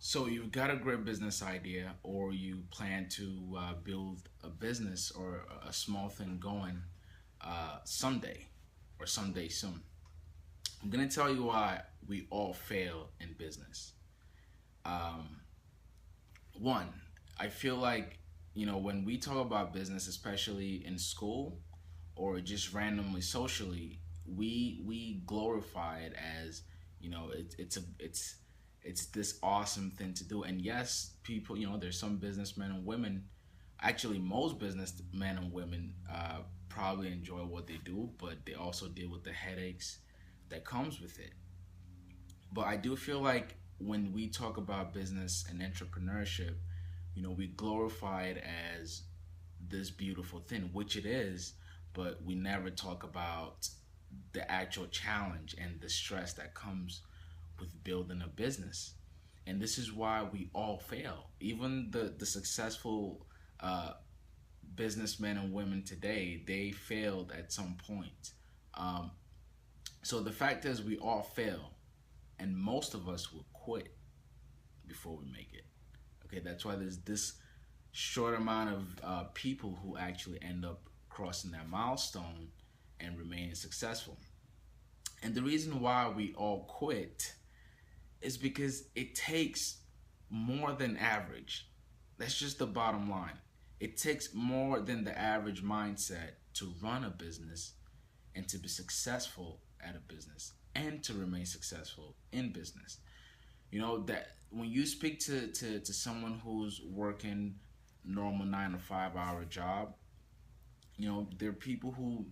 So you've got a great business idea, or you plan to build a business or a small thing going someday, or someday soon. I'm gonna tell you why we all fail in business. Um, One, I feel like when we talk about business, especially in school or just randomly socially, we glorify it as it's this awesome thing to do. And yes, people, there's some businessmen and women, actually most businessmen and women probably enjoy what they do, but they also deal with the headaches that comes with it. But I do feel like when we talk about business and entrepreneurship, we glorify it as this beautiful thing, which it is, but we never talk about the actual challenge and the stress that comes with building a business. And this is why we all fail. Even the successful uh, businessmen and women today, they failed at some point. Um, so the fact is, we all fail, and most of us will quit before we make it. Okay, that's why there's this short amount of people who actually end up crossing that milestone and remaining successful. And the reason why we all quit is because it takes more than average. That's just the bottom line. It takes more than the average mindset to run a business and to be successful at a business and to remain successful in business. That when you speak to someone who's working normal 9 to 5 hour job, there are people who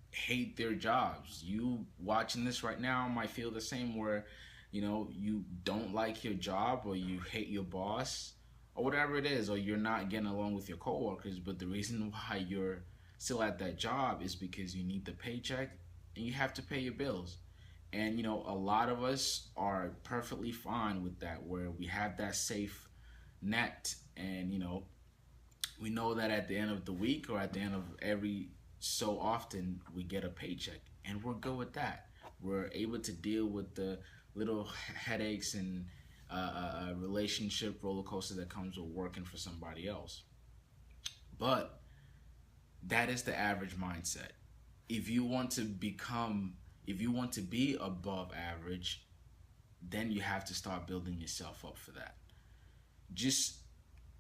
hate their jobs. You watching this right now might feel the same, where you don't like your job, or you hate your boss, or whatever it is, or you're not getting along with your coworkers. But the reason why you're still at that job is because you need the paycheck and you have to pay your bills. And a lot of us are perfectly fine with that, where we have that safe net. And we know that at the end of the week, or at the end of every so often, we get a paycheck, and we're good with that. We're able to deal with the little headaches and relationship roller coaster that comes with working for somebody else. But that is the average mindset. If you want to become, if you want to be above average, then you have to start building yourself up for that. Just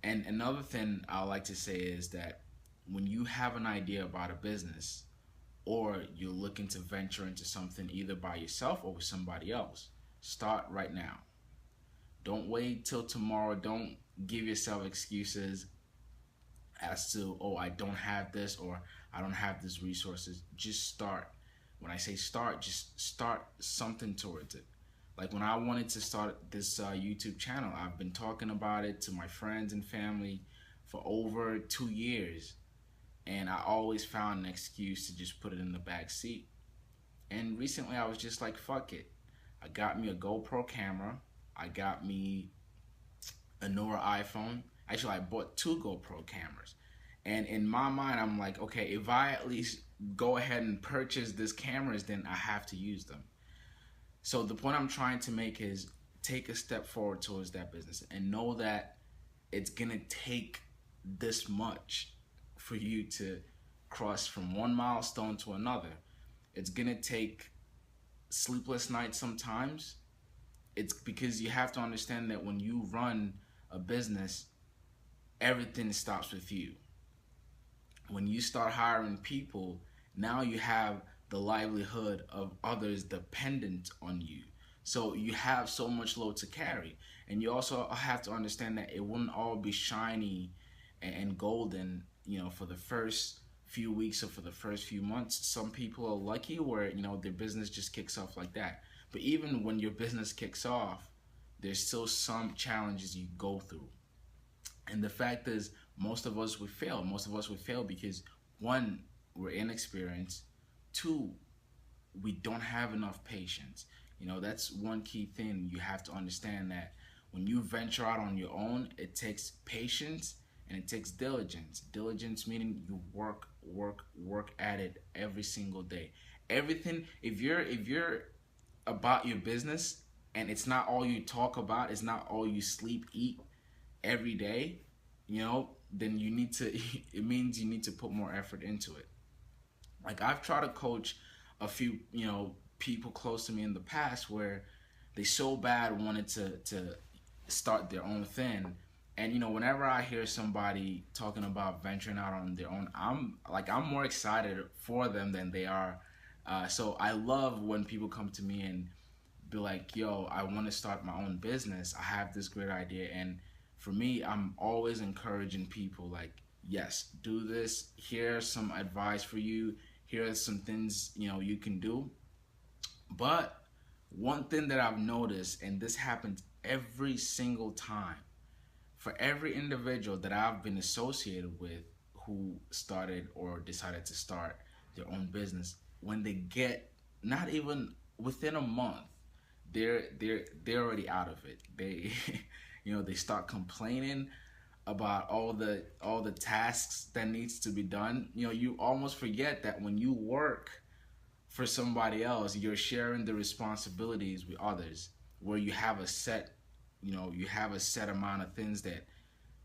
And another thing I like to say is that when you have an idea about a business, or you're looking to venture into something either by yourself or with somebody else, start right now. Don't wait till tomorrow. Don't give yourself excuses as to, oh, I don't have this, or I don't have these resources. Just start. When I say start, just start something towards it. Like when I wanted to start this YouTube channel, I've been talking about it to my friends and family for over 2 years, and I always found an excuse to just put it in the back seat. And recently, I was just like, fuck it. I got me a GoPro camera. I got me a newer iPhone. Actually, I bought two GoPro cameras. And in my mind, I'm like, okay, if I at least go ahead and purchase these cameras, then I have to use them. So the point I'm trying to make is, take a step forward towards that business and know that it's gonna take this much for you to cross from one milestone to another. It's gonna take sleepless nights sometimes. It's because you have to understand that when you run a business, everything stops with you. When you start hiring people, now you have the livelihood of others dependent on you. So you have so much load to carry. And you also have to understand that it wouldn't all be shiny and golden, for the first few weeks or for the first few months. Some people are lucky where, their business just kicks off like that. But even when your business kicks off, there's still some challenges you go through. And the fact is, most of us would fail. Most of us would fail because, one, we're inexperienced. Two, we don't have enough patience. That's one key thing. You have to understand that when you venture out on your own, it takes patience and it takes diligence. Diligence meaning you work at it every single day. Everything. If you're about your business and it's not all you talk about, it's not all you sleep, eat every day, then you need to, it means you need to put more effort into it. Like I've tried to coach a few, people close to me in the past where they so bad wanted to start their own thing. And whenever I hear somebody talking about venturing out on their own, I'm more excited for them than they are. So I love when people come to me and be like, yo, I want to start my own business. I have this great idea. And for me, I'm always encouraging people like, yes, do this. Here's some advice for you. Here are some things, you can do. But one thing that I've noticed, and this happens every single time, for every individual that I've been associated with who started or decided to start their own business, when they get not even within a month, they're already out of it. They they start complaining about all the tasks that needs to be done. You almost forget that when you work for somebody else, you're sharing the responsibilities with others, where you have a set amount of things that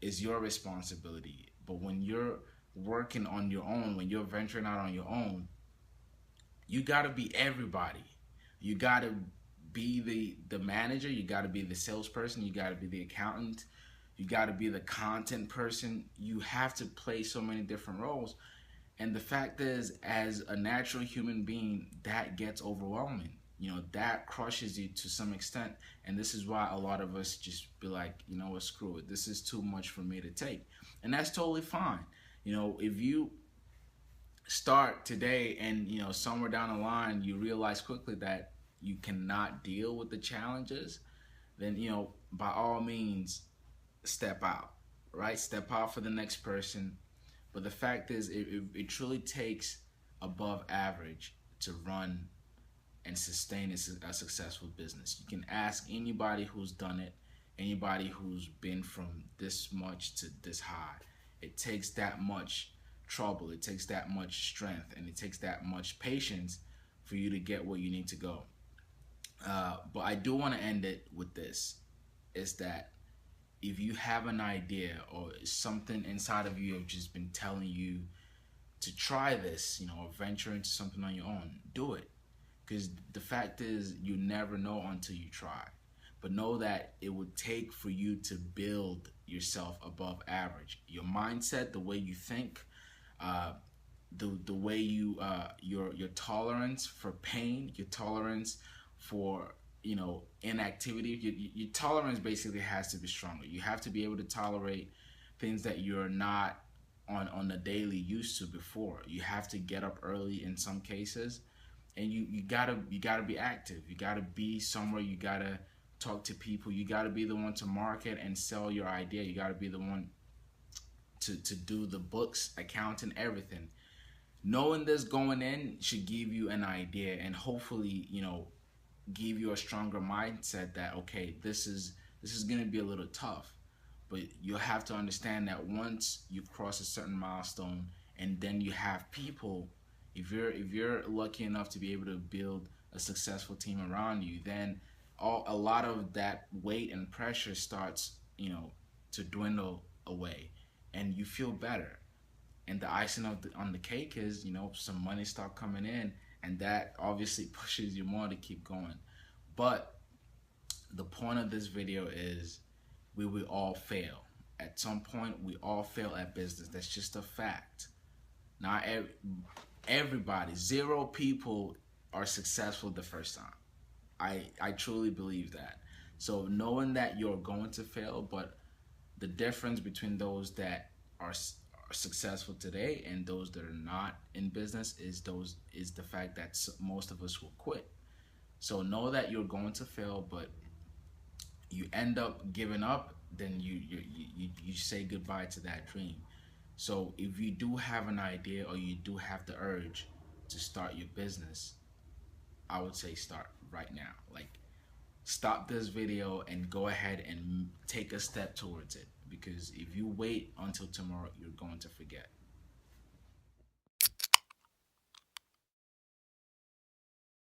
is your responsibility. But when you're working on your own, when you're venturing out on your own, you got to be everybody. You got to be the manager, you got to be the salesperson, you got to be the accountant, you got to be the content person. You have to play so many different roles. And the fact is, as a natural human being, that gets overwhelming. That crushes you to some extent. And this is why a lot of us just be like, what, screw it. This is too much for me to take. And that's totally fine. If you start today and, somewhere down the line, you realize quickly that you cannot deal with the challenges, then, by all means, step out, right? Step out for the next person. But the fact is, it truly takes above average to run and sustain a successful business. You can ask anybody who's done it, anybody who's been from this much to this high. It takes that much trouble, it takes that much strength, and it takes that much patience for you to get where you need to go. But I do want to end it with this, is that if you have an idea or something inside of you have just been telling you to try this, or venture into something on your own, do it. Because the fact is, you never know until you try. But know that it would take for you to build yourself above average. Your mindset, the way you think, the way your tolerance for pain, your tolerance for inactivity, your tolerance basically has to be stronger. You have to be able to tolerate things that you're not on a daily used to before. You have to get up early in some cases, and you gotta be active. You gotta be somewhere. You gotta talk to people. You gotta be the one to market and sell your idea. You gotta be the one to do the books, accounting, everything. Knowing this going in should give you an idea, and hopefully give you a stronger mindset that, okay, this is gonna be a little tough, but you'll have to understand that once you cross a certain milestone, and then you have people, if you're lucky enough to be able to build a successful team around you, then a lot of that weight and pressure starts to dwindle away, and you feel better. And the icing on the cake is some money start coming in, and that obviously pushes you more to keep going. But the point of this video is, we will all fail at some point. We all fail at business. That's just a fact. Not everybody, zero people are successful the first time. I truly believe that. So knowing that you're going to fail, but the difference between those that are successful today and those that are not in business is the fact that most of us will quit. So know that you're going to fail, but you end up giving up, then you say goodbye to that dream. So if you do have an idea, or you do have the urge to start your business, I would say start right now. Like, stop this video and go ahead and take a step towards it, because if you wait until tomorrow, you're going to forget.